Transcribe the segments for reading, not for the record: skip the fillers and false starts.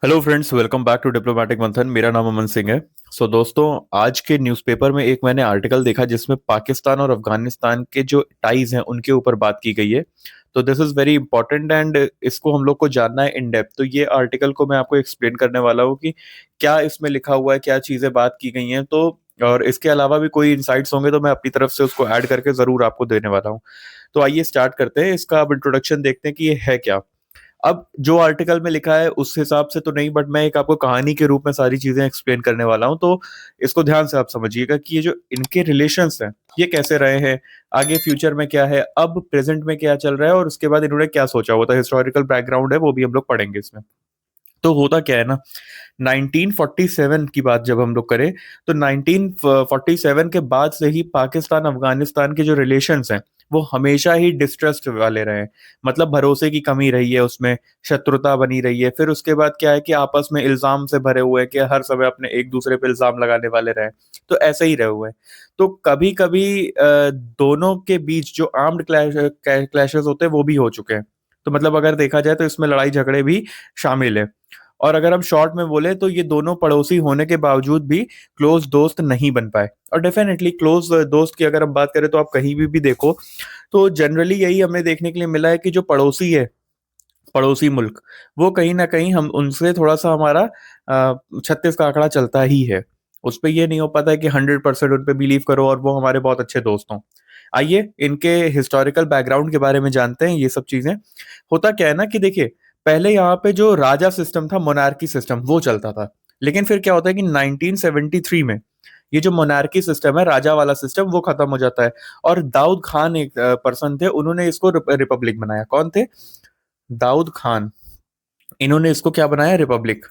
Hello friends, welcome back to diplomatic Manthan. मेरा नाम अमन सिंह है। दोस्तों, आज के न्यूज़पेपर में एक मैंने आर्टिकल देखा जिसमें पाकिस्तान और अफगानिस्तान के जो टाइज हैं उनके ऊपर बात की गई है। तो this is very important and इसको हम लोग को जानना है इन डेप्थ। तो ये आर्टिकल को मैं आपको एक्सप्लेन करने वाला हूँ कि क्या इसमें लिखा हुआ है, क्या चीज़ें बात की गई हैं। तो और इसके अलावा भी कोई इंसाइट्स होंगे तो मैं अपनी तरफ से उसको ऐड करके ज़रूर आपको देने वाला हूँ। तो आइए स्टार्ट करते हैं। इसका अब इंट्रोडक्शन देखते हैं कि ये है क्या। अब जो आर्टिकल में लिखा है उस हिसाब से तो नहीं, बट मैं एक आपको कहानी के रूप में सारी चीजें एक्सप्लेन करने वाला हूं। तो इसको ध्यान से आप समझिएगा कि ये जो इनके रिलेशंस हैं ये कैसे रहे हैं, आगे फ्यूचर में क्या है, अब प्रेजेंट में क्या चल रहा है और उसके बाद इन्होंने क्या सोचा हुआ था। हिस्टोरिकल बैकग्राउंड है वो भी हम लोग पढ़ेंगे इसमें। तो होता क्या है ना, 1947 की बात जब हम लोग करें तो 1947 के बाद से ही पाकिस्तान अफगानिस्तान के जो रिलेशंस हैं वो हमेशा ही डिस्ट्रस्ट वाले रहे हैं। मतलब भरोसे की कमी रही है उसमें, शत्रुता बनी रही है। फिर उसके बाद क्या है कि आपस में इल्जाम से भरे हुए हैं कि हर समय अपने एक दूसरे पे इल्जाम लगाने वाले रहे। तो ऐसे ही रहे हुए हैं। तो कभी कभी दोनों के बीच जो आर्म्ड क्लैशेस होते हैं वो भी हो चुके हैं। तो मतलब अगर देखा जाए तो इसमें लड़ाई झगड़े भी शामिल है। और अगर हम शॉर्ट में बोले तो ये दोनों पड़ोसी होने के बावजूद भी क्लोज दोस्त नहीं बन पाए। और डेफिनेटली क्लोज दोस्त की अगर हम बात करें तो आप कहीं भी देखो तो जनरली यही हमें देखने के लिए मिला है कि जो पड़ोसी है, पड़ोसी मुल्क, वो कहीं ना कहीं हम उनसे थोड़ा सा हमारा 36 का आंकड़ा चलता ही है। उस पर यह नहीं हो पाता है कि 100% उन पे बिलीव करो और वो हमारे बहुत अच्छे दोस्त हों। आइए इनके हिस्टोरिकल बैकग्राउंड के बारे में जानते हैं। ये सब चीजें होता क्या है ना कि देखिए, पहले यहाँ पे जो राजा सिस्टम था, मोनार्की सिस्टम, वो चलता था। लेकिन फिर क्या होता है कि 1973 में ये जो मोनार्की सिस्टम है, राजा वाला सिस्टम, वो खत्म हो जाता है। और दाऊद खान एक पर्सन थे, उन्होंने इसको रिपब्लिक बनाया। कौन थे? दाऊद खान। इन्होंने इसको क्या बनाया? रिपब्लिक।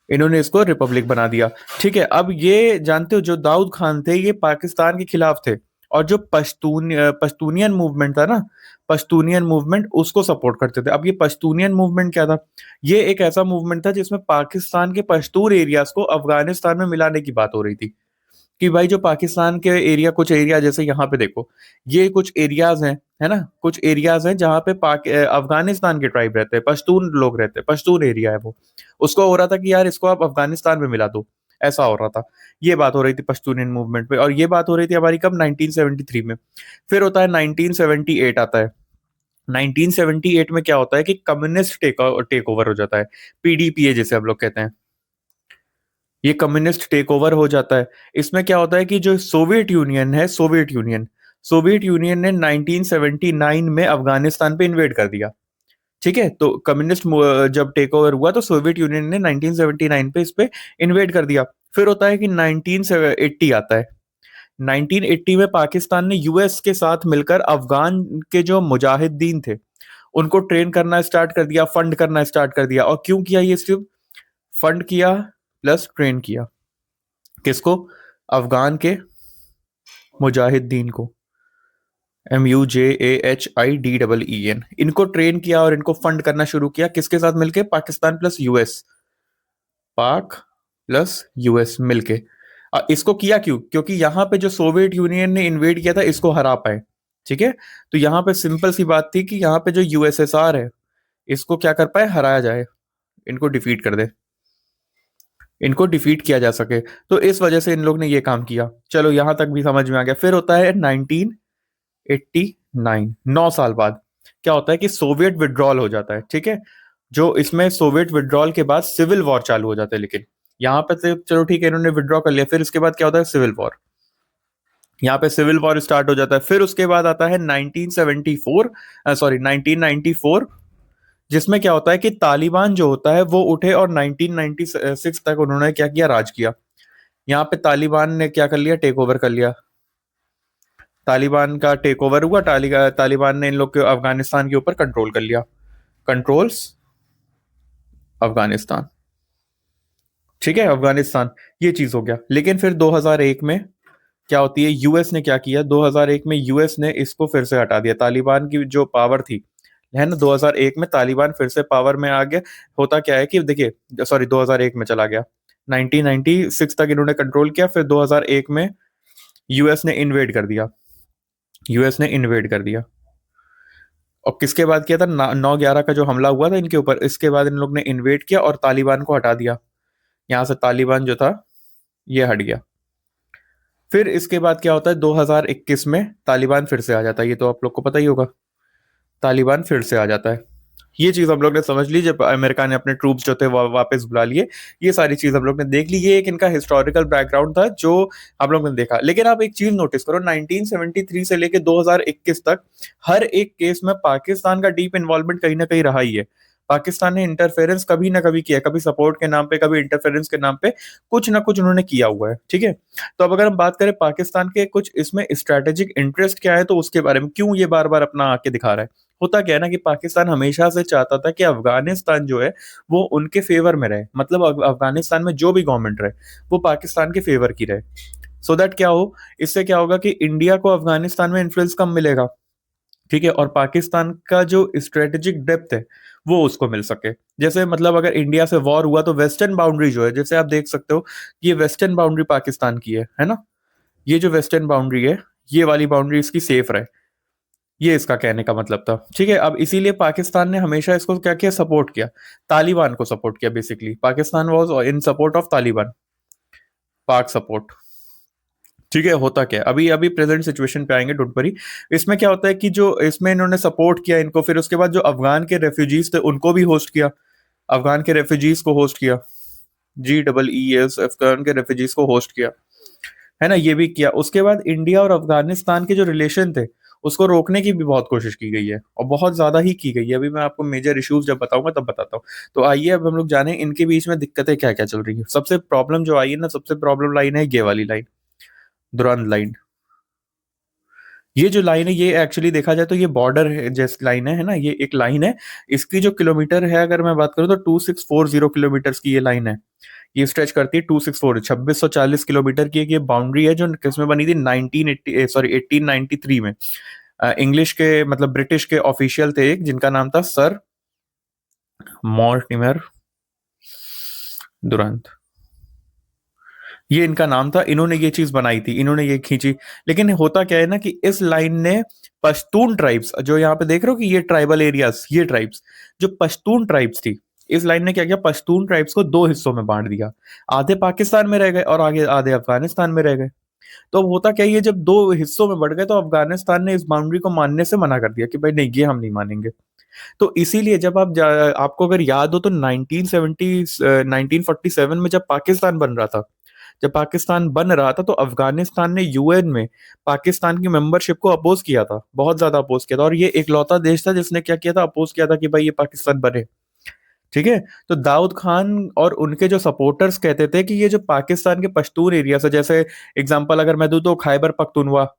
इन्होंने इसको रिपब्लिक बना दिया। ठीक है, अब ये जानते हो जो दाऊद खान थे ये पाकिस्तान के खिलाफ थे। और जो पश्तूनियन मूवमेंट था ना, पश्तूनियन मूवमेंट, उसको सपोर्ट करते थे। अब ये पश्तूनियन मूवमेंट क्या था? ये एक ऐसा मूवमेंट था जिसमें पाकिस्तान के पश्तून एरियाज को अफगानिस्तान में मिलाने की बात हो रही थी। कि भाई जो पाकिस्तान के एरिया, कुछ एरिया जैसे यहाँ पे देखो, ये कुछ एरियाज हैं, है ना, कुछ एरियाज हैं जहाँ पे अफगानिस्तान के ट्राइब रहते हैं, पश्तून लोग रहते हैं, पश्तून एरिया है वो। उसको हो रहा था कि यार इसको आप अफगानिस्तान में मिला दो, ऐसा हो रहा था। ये बात हो रही थी पश्तूनियन मूवमेंट पे। और ये बात हो रही थी हमारी कब? 1973 में। फिर होता है 1978 आता है। 1978 में क्या होता है कि कम्युनिस्ट टेक ओवर हो जाता है। पीडीपीए जिसे हम लोग कहते हैं, ये कम्युनिस्ट टेक ओवर हो जाता है। इसमें क्या होता है कि जो सोवियत यूनियन है, सोवियत यूनियन ने 1979 में अफगानिस्तान पे इन्वेड कर दिया। ठीक है, तो कम्युनिस्ट जब टेक ओवर हुआ तो सोवियत यूनियन ने 1979 पे इस पे इन्वेड कर दिया। फिर होता है कि 1980 आता है। 1980 में पाकिस्तान ने यूएस के साथ मिलकर अफगान के जो मुजाहिदीन थे उनको ट्रेन करना स्टार्ट कर दिया, फंड करना स्टार्ट कर दिया। और क्यों किया ये? सिर्फ फंड किया प्लस ट्रेन किया। किसको? अफगान के मुजाहिदीन को। MUJAHIDEEN, इनको ट्रेन किया और इनको फंड करना शुरू किया। किसके साथ मिलके? Pakistan plus US. पाक प्लस यूएस मिलके। इसको किया क्यों? क्योंकि यहाँ पे जो सोवियत यूनियन ने इन्वेड किया था इसको हरा पाए। ठीक है, तो यहाँ पे सिंपल सी बात थी कि यहाँ पे जो यूएसएसआर है इसको क्या कर पाए? हराया जाए, इनको डिफीट कर दे, इनको डिफीट किया जा सके। तो इस वजह से इन लोग ने ये काम किया। चलो यहां तक भी समझ में आ गया। फिर होता है 1989, 9 साल बाद क्या होता है कि सोवियत विड्रॉल हो जाता है। ठीक है, जो इसमें सोवियत विड्रॉल के बाद सिविल वॉर चालू हो जाता है। लेकिन यहाँ पे तो चलो ठीक है, इन्होंने विड्रॉ कर लिया। फिर इसके बाद क्या होता है? Civil war. यहाँ पे सिविल वॉर स्टार्ट हो जाता है। फिर उसके बाद आता है 1974, सॉरी 1994, जिसमें क्या होता है कि तालिबान जो होता है वो उठे और 1996 तक उन्होंने क्या किया? राज किया। यहाँ पे तालिबान ने क्या कर लिया? टेक ओवर कर लिया। तालिबान का टेक ओवर हुआ। तालिबान ने इन लोग के अफगानिस्तान के ऊपर कंट्रोल कर लिया। कंट्रोल्स अफगानिस्तान। ठीक है, अफगानिस्तान, ये चीज हो गया। लेकिन फिर 2001 में क्या होती है? यूएस ने क्या किया? 2001 में यूएस ने इसको फिर से हटा दिया। तालिबान की जो पावर थी, है ना, 2001 में तालिबान फिर से पावर में आ गया। होता क्या है कि देखिए, सॉरी 2001 में चला गया, 1996 तक इन्होंने कंट्रोल किया। फिर 2001 में यूएस ने इन्वेड कर दिया। यूएस ने इन्वेड कर दिया। और किसके बाद किया था? 9/11 का जो हमला हुआ था इनके ऊपर, इसके बाद इन लोग ने इन्वेट किया और तालिबान को हटा दिया। यहाँ से तालिबान जो था ये हट गया। फिर इसके बाद क्या होता है, 2021 में तालिबान फिर से आ जाता है, ये तो आप लोग को पता ही होगा। तालिबान फिर से आ जाता है। ये चीज हम लोग ने समझ ली जब अमेरिका ने अपने ट्रूप्स जो थे वापस बुला लिए। ये सारी चीज हम लोग ने देख ली, ये एक इनका हिस्टोरिकल बैकग्राउंड था जो हम लोग ने देखा। लेकिन आप एक चीज नोटिस करो, 1973 से लेके 2021 तक हर एक केस में पाकिस्तान का डीप इन्वॉल्वमेंट कहीं ना कहीं रहा ही है। पाकिस्तान ने इंटरफेरेंस कभी ना कभी किया, कभी सपोर्ट के नाम पे, कभी इंटरफेरेंस के नाम पे, कुछ ना कुछ उन्होंने किया हुआ है। ठीक है, तो अब अगर हम बात करें पाकिस्तान के कुछ इसमें स्ट्रेटेजिक इंटरेस्ट क्या है, तो उसके बारे में क्यों ये बार बार अपना आके दिखा रहा है। होता क्या है ना कि पाकिस्तान हमेशा से चाहता था कि अफगानिस्तान जो है वो उनके फेवर में रहे, मतलब अफगानिस्तान में जो भी गवर्नमेंट रहे वो पाकिस्तान के फेवर की रहे। सो दैट क्या हो, इससे क्या होगा कि इंडिया को अफगानिस्तान में इन्फ्लुएंस कम मिलेगा। ठीक है, और पाकिस्तान का जो स्ट्रेटेजिक डेप्थ है वो उसको मिल सके। जैसे मतलब अगर इंडिया से वॉर हुआ तो वेस्टर्न बाउंड्री जो है, जैसे आप देख सकते हो कि ये वेस्टर्न बाउंड्री पाकिस्तान की है ना। ये जो वेस्टर्न बाउंड्री है, ये वाली बाउंड्री इसकी सेफ रहे, ये इसका कहने का मतलब था। ठीक है, अब इसीलिए पाकिस्तान ने हमेशा इसको क्या किया, सपोर्ट किया, तालिबान को सपोर्ट किया। Basically Pakistan was in support of Taliban, पाक सपोर्ट। ठीक है, होता क्या है, अभी अभी प्रेजेंट सिचुएशन पे आएंगे, डोंट वरी। इसमें क्या होता है कि जो इसमें इन्होंने सपोर्ट किया इनको, फिर उसके बाद जो अफगान के रेफ्यूजीज थे उनको भी होस्ट किया, अफगान के रेफ्यूजीज को होस्ट किया, GEES, अफगान के रेफ्यूजीज को होस्ट किया, है ना, ये भी किया। उसके बाद इंडिया और अफगानिस्तान के जो रिलेशन थे उसको रोकने की भी बहुत कोशिश की गई है, और बहुत ज्यादा ही की गई है। अभी मैं आपको मेजर इश्यूज जब बताऊंगा तब बताता हूँ। तो आइए अब हम लोग जाने इनके बीच में दिक्कतें क्या क्या चल रही है। सबसे प्रॉब्लम जो आई है ना, सबसे प्रॉब्लम लाइन है ये वाली लाइन, दुरंत लाइन। ये जो लाइन है ये एक्चुअली देखा जाए तो ये बॉर्डर है जैसी लाइन है ना, ये एक लाइन है। इसकी जो किलोमीटर है अगर मैं बात करूँ तो 2640 किलोमीटर की ये लाइन है। ये स्ट्रेच करती है 264, 2640 किलोमीटर की एक ये बाउंड्री है जो किसमें बनी थी, 1893 में। इंग्लिश के मतलब ब्रिटिश के ऑफिशियल थे एक, जिनका नाम था सर मॉर्टिमर दुरंत, ये इनका नाम था। इन्होंने ये चीज बनाई थी, इन्होंने ये खींची। लेकिन होता क्या है ना कि इस लाइन ने पश्तून ट्राइब्स, जो यहाँ पे देख रहे हो कि ये ट्राइबल एरियाज, ये ट्राइब्स जो पश्तून ट्राइब्स थी, इस लाइन ने क्या किया, पश्तून ट्राइब्स को दो हिस्सों में बांट दिया। आधे पाकिस्तान में रह गए और आगे आधे अफगानिस्तान में रह गए। तो अब होता क्या है, ये जब दो हिस्सों में बढ़ गए तो अफगानिस्तान ने इस बाउंड्री को मानने से मना कर दिया कि भाई नहीं, ये हम नहीं मानेंगे। तो इसीलिए जब आपको अगर याद हो तो 1947 में जब पाकिस्तान बन रहा था, जब पाकिस्तान बन रहा था तो अफगानिस्तान ने UN में पाकिस्तान की मेंबरशिप को अपोज किया था, बहुत ज्यादा अपोज किया था। और ये इकलौता देश था जिसने क्या किया था, अपोज किया था कि भाई ये पाकिस्तान बने। ठीक है, तो दाऊद खान और उनके जो सपोर्टर्स कहते थे कि ये जो पाकिस्तान के पश्तून एरिया से, जैसे एग्जांपल अगर मैं दूं तो खैबर पख्तूनवा,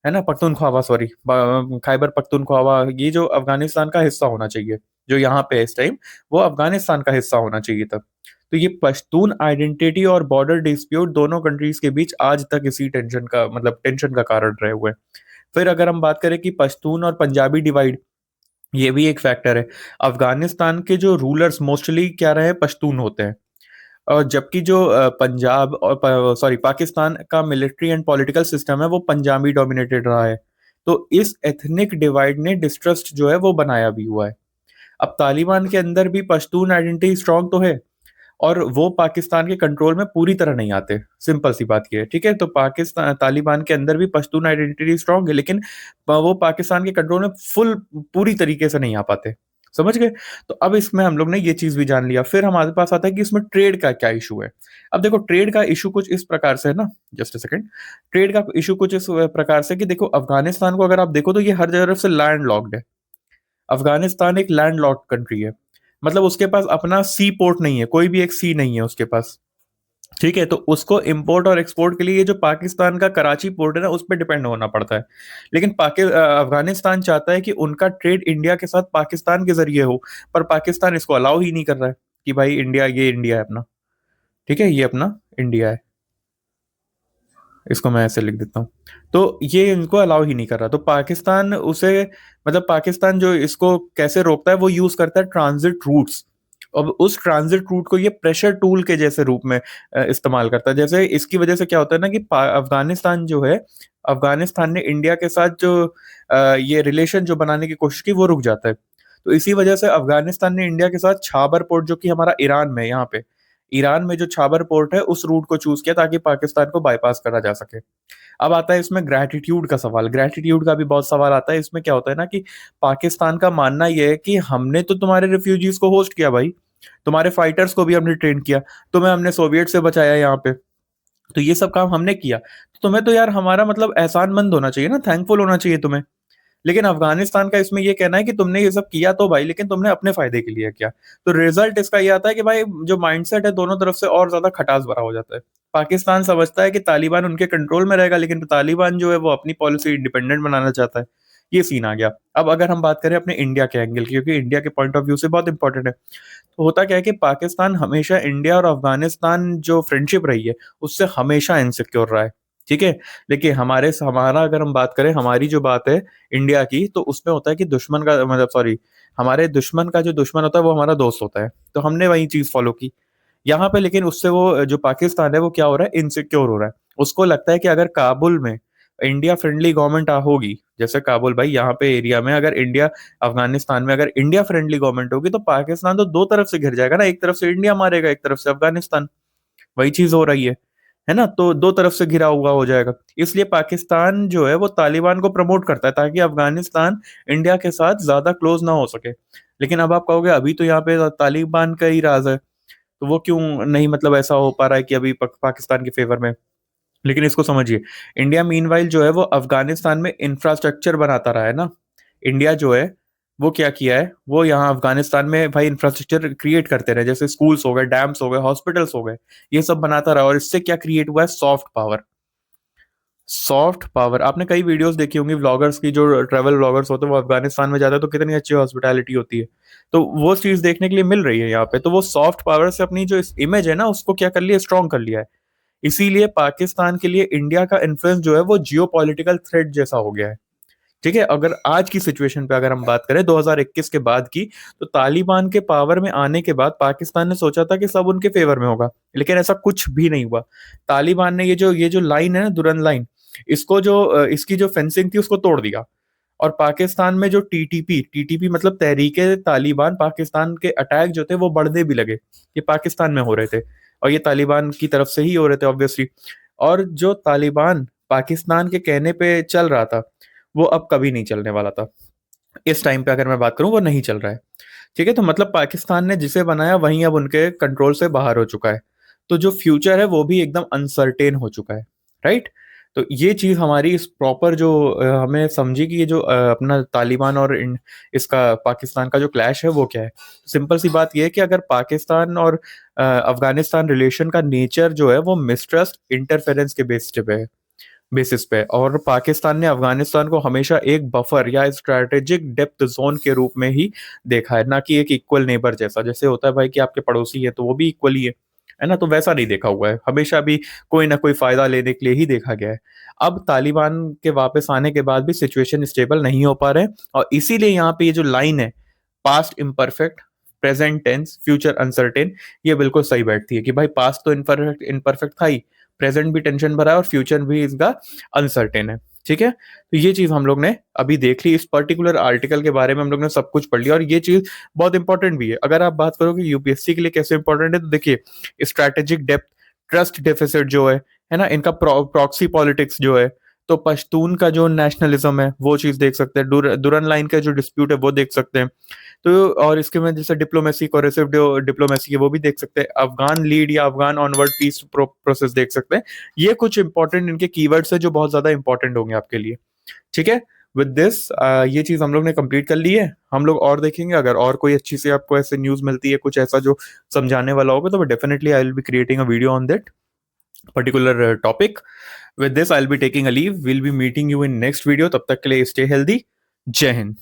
है ना, पख्तूनख्वा, सॉरी, खैबर पख्तूनख्वा, ये जो अफगानिस्तान का हिस्सा होना चाहिए, जो यहाँ पे है इस टाइम, वो अफगानिस्तान का हिस्सा होना चाहिए था। तो ये पश्तून आइडेंटिटी और बॉर्डर डिस्प्यूट दोनों कंट्रीज के बीच आज तक इसी टेंशन का मतलब टेंशन का कारण रहे हुए हैं। फिर अगर हम बात करें कि पश्तून और पंजाबी डिवाइड, ये भी एक फैक्टर है। अफगानिस्तान के जो रूलर्स मोस्टली क्या रहे हैं, पश्तून होते हैं। और जबकि जो पंजाब और सॉरी पाकिस्तान का मिलिट्री एंड पॉलिटिकल सिस्टम है वो पंजाबी डोमिनेटेड रहा है। तो इस एथनिक डिवाइड ने डिस्ट्रस्ट जो है वो बनाया भी हुआ है। अब तालिबान के अंदर भी पश्तून आइडेंटिटी स्ट्रांग तो है, और वो पाकिस्तान के कंट्रोल में पूरी तरह नहीं आते, सिंपल सी बात ये है। ठीक है, तो पाकिस्तान तालिबान के अंदर भी पश्तून आइडेंटिटी स्ट्रांग है, लेकिन वो पाकिस्तान के कंट्रोल में फुल पूरी तरीके से नहीं आ पाते। समझ गए? तो अब इसमें हम लोग ने ये चीज भी जान लिया। फिर हमारे पास आता है कि इसमें ट्रेड का क्या इशू है। अब देखो, ट्रेड का इशू कुछ इस प्रकार से है ना, जस्ट अ सेकंड। ट्रेड का इशू कुछ इस प्रकार से कि देखो, अफगानिस्तान को अगर आप देखो तो ये हर तरफ से लैंड लॉक्ड है। अफगानिस्तान एक लैंड लॉक्ड कंट्री है, मतलब उसके पास अपना सी पोर्ट नहीं है, कोई भी एक सी नहीं है उसके पास। ठीक है, तो उसको इंपोर्ट और एक्सपोर्ट के लिए ये जो पाकिस्तान का कराची पोर्ट है ना, उस पर डिपेंड होना पड़ता है। लेकिन अफगानिस्तान चाहता है कि उनका ट्रेड इंडिया के साथ पाकिस्तान के जरिए हो, पर पाकिस्तान इसको अलाउ ही नहीं कर रहा है कि भाई इंडिया, ये इंडिया है अपना। ठीक है, ये अपना इंडिया है, इसको मैं ऐसे लिख देता हूँ। तो ये इनको अलाउ ही नहीं कर रहा, तो पाकिस्तान उसे मतलब पाकिस्तान जो इसको कैसे रोकता है, वो यूज करता है ट्रांजिट रूट्स। अब उस ट्रांजिट रूट को ये प्रेशर टूल के जैसे रूप में इस्तेमाल करता है। जैसे इसकी वजह से क्या होता है ना कि अफगानिस्तान जो है, अफगानिस्तान ने इंडिया के साथ जो ये रिलेशन जो बनाने की कोशिश की वो रुक जाता है। तो इसी वजह से अफगानिस्तान ने इंडिया के साथ छाबर पोर्ट, जो कि हमारा ईरान में, यहाँ पे ईरान में जो छाबर पोर्ट है उस रूट को चूज किया ताकि पाकिस्तान को बाईपास करा जा सके। अब आता है इसमें ग्रेटिट्यूड का सवाल। ग्रेटिट्यूड का भी बहुत सवाल आता है। इसमें क्या होता है ना कि पाकिस्तान का मानना यह है कि हमने तो तुम्हारे रिफ्यूजीज को होस्ट किया भाई, तुम्हारे फाइटर्स को भी हमने ट्रेन किया, तुम्हें हमने सोवियत से बचाया यहाँ पे, तो ये सब काम हमने किया, तो तुम्हें तो यार हमारा मतलब एहसानमंद होना चाहिए ना, थैंकफुल होना चाहिए तुम्हें। लेकिन अफगानिस्तान का इसमें ये कहना है कि तुमने ये सब किया तो भाई, लेकिन तुमने अपने फायदे के लिए किया। तो रिजल्ट इसका ये आता है कि भाई जो माइंडसेट है दोनों तरफ से और ज्यादा खटास भरा हो जाता है। पाकिस्तान समझता है कि तालिबान उनके कंट्रोल में रहेगा, लेकिन तालिबान जो है वो अपनी पॉलिसी इंडिपेंडेंट बनाना चाहता है। ये सीन आ गया। अब अगर हम बात करें अपने इंडिया के एंगल की, क्योंकि इंडिया के पॉइंट ऑफ व्यू से बहुत इंपॉर्टेंट है, तो होता क्या है कि पाकिस्तान हमेशा इंडिया और अफगानिस्तान जो फ्रेंडशिप रही है उससे हमेशा इनसिक्योर रहा है। ठीक है। देखिए हमारा अगर हम बात करें, हमारी जो बात है इंडिया की, तो उसमें होता है कि दुश्मन का मतलब सॉरी, हमारे दुश्मन का जो दुश्मन होता है वो हमारा दोस्त होता है, तो हमने वही चीज फॉलो की यहाँ पे। लेकिन उससे वो जो पाकिस्तान है वो क्या हो रहा है, इनसिक्योर हो रहा है। उसको लगता है कि अगर काबुल में इंडिया फ्रेंडली गवर्नमेंट होगी, जैसे काबुल भाई यहाँ पे एरिया में, अगर इंडिया अफगानिस्तान में अगर इंडिया फ्रेंडली गवर्नमेंट होगी तो पाकिस्तान तो दो तरफ से घिर जाएगा ना, एक तरफ से इंडिया मारेगा, एक तरफ से अफगानिस्तान। वही चीज हो रही है ना, तो दो तरफ से घिरा हुआ हो जाएगा। इसलिए पाकिस्तान जो है वो तालिबान को प्रमोट करता है ताकि अफगानिस्तान इंडिया के साथ ज्यादा क्लोज ना हो सके। लेकिन अब आप कहोगे अभी तो यहाँ पे तालिबान का ही राज है, तो वो क्यों नहीं मतलब ऐसा हो पा रहा है कि अभी पाकिस्तान के फेवर में। लेकिन इसको समझिए, इंडिया मीनवाइल जो है वो अफगानिस्तान में इंफ्रास्ट्रक्चर बनाता रहा है ना। इंडिया जो है वो क्या किया है, वो यहाँ अफगानिस्तान में भाई इंफ्रास्ट्रक्चर क्रिएट करते रहे, जैसे स्कूल्स हो गए, डैम्स हो गए, हॉस्पिटल्स हो गए, ये सब बनाता रहा। और इससे क्या क्रिएट हुआ है, सॉफ्ट पावर। सॉफ्ट पावर, आपने कई वीडियोस देखी होंगी व्लॉगर्स की, जो ट्रैवल व्लॉगर्स होते हैं वो अफगानिस्तान में जाते हैं तो कितनी अच्छी हॉस्पिटैलिटी होती है। तो वो चीज देखने के लिए मिल रही है यहाँ पे। तो वो सॉफ्ट पावर से अपनी जो इमेज है ना उसको क्या कर लिया, स्ट्रॉन्ग कर लिया है। इसीलिए पाकिस्तान के लिए इंडिया का इन्फ्लुएंस जो है वो जियो पॉलिटिकल थ्रेट जैसा हो गया है। ठीक है। अगर आज की सिचुएशन पे अगर हम बात करें 2021 के बाद की, तो तालिबान के पावर में आने के बाद पाकिस्तान ने सोचा था कि सब उनके फेवर में होगा, लेकिन ऐसा कुछ भी नहीं हुआ। तालिबान ने ये जो लाइन है ना, दुरन लाइन, इसको जो इसकी जो फेंसिंग थी उसको तोड़ दिया। और पाकिस्तान में जो टीटीपी टीटीपी मतलब तहरीके तालिबान पाकिस्तान के अटैक जो थे वो बढ़ने भी लगे। ये पाकिस्तान में हो रहे थे और ये तालिबान की तरफ से ही हो रहे थे ऑब्वियसली। और जो तालिबान पाकिस्तान के कहने पे चल रहा था वो अब कभी नहीं चलने वाला था। इस टाइम पे अगर मैं बात करूं वो नहीं चल रहा है। ठीक है। तो मतलब पाकिस्तान ने जिसे बनाया वहीं अब उनके कंट्रोल से बाहर हो चुका है। तो जो फ्यूचर है वो भी एकदम अनसर्टेन हो चुका है। राइट। तो ये चीज हमारी इस प्रॉपर जो हमें समझी कि ये जो अपना तालिबान और इसका पाकिस्तान का जो क्लैश है वो क्या है। सिंपल सी बात ये है कि अगर पाकिस्तान और अफगानिस्तान रिलेशन का नेचर जो है वो मिसट्रस्ट इंटरफेरेंस के बेसिस पे, और पाकिस्तान ने अफगानिस्तान को हमेशा एक बफर या स्ट्रेटेजिक डेप्थ जोन के रूप में ही देखा है, ना कि एक इक्वल नेबर जैसा। जैसे होता है भाई कि आपके पड़ोसी है तो वो भी इक्वल ही है ना, तो वैसा नहीं देखा हुआ है, हमेशा भी कोई ना कोई फायदा लेने के लिए ही देखा गया है। अब तालिबान के वापस आने के बाद भी सिचुएशन स्टेबल नहीं हो पा रहे, और इसीलिए यहाँ पे ये जो लाइन है, past imperfect, present tense, future uncertain, ये बिल्कुल सही बैठती है कि भाई पास्ट तो इम्परफेक्ट इम्परफेक्ट था ही, प्रेजेंट भी टेंशन भरा है और फ्यूचर भी इसका अनसर्टेन है। ठीक है। तो ये चीज हम लोग ने अभी देख ली, इस पर्टिकुलर आर्टिकल के बारे में हम लोग ने सब कुछ पढ़ लिया। और ये चीज बहुत इंपॉर्टेंट भी है। अगर आप बात करो कि यूपीएससी के लिए कैसे इंपॉर्टेंट है, तो देखिए स्ट्रैटेजिक डेप्थ, ट्रस्ट डेफिसिट जो है ना, इनका प्रॉक्सी पॉलिटिक्स जो है, तो पश्तून का जो नेशनलिज्म है वो चीज देख सकते हैं, दुरन लाइन का जो डिस्प्यूट है वो देख सकते हैं। तो और इसके में जैसे डिप्लोमेसी, कोरेसिव डिप्लोमेसी है वो भी देख सकते हैं, अफगान लीड या अफगान ऑनवर्ड पीस प्रोसेस देख सकते हैं। ये कुछ इंपॉर्टेंट इनके कीवर्ड्स है जो बहुत ज्यादा इंपॉर्टेंट होंगे आपके लिए। ठीक है। विद दिस ये चीज हम लोग ने कंप्लीट कर ली है। हम लोग और देखेंगे, अगर और कोई अच्छी सी आपको ऐसे न्यूज मिलती है कुछ ऐसा जो समझाने वाला होगा, तो definitely I will be creating a video on that particular topic. With this, I'll be taking a leave. We'll be meeting you in next video. तब तक के लिए stay healthy. जय हिंद।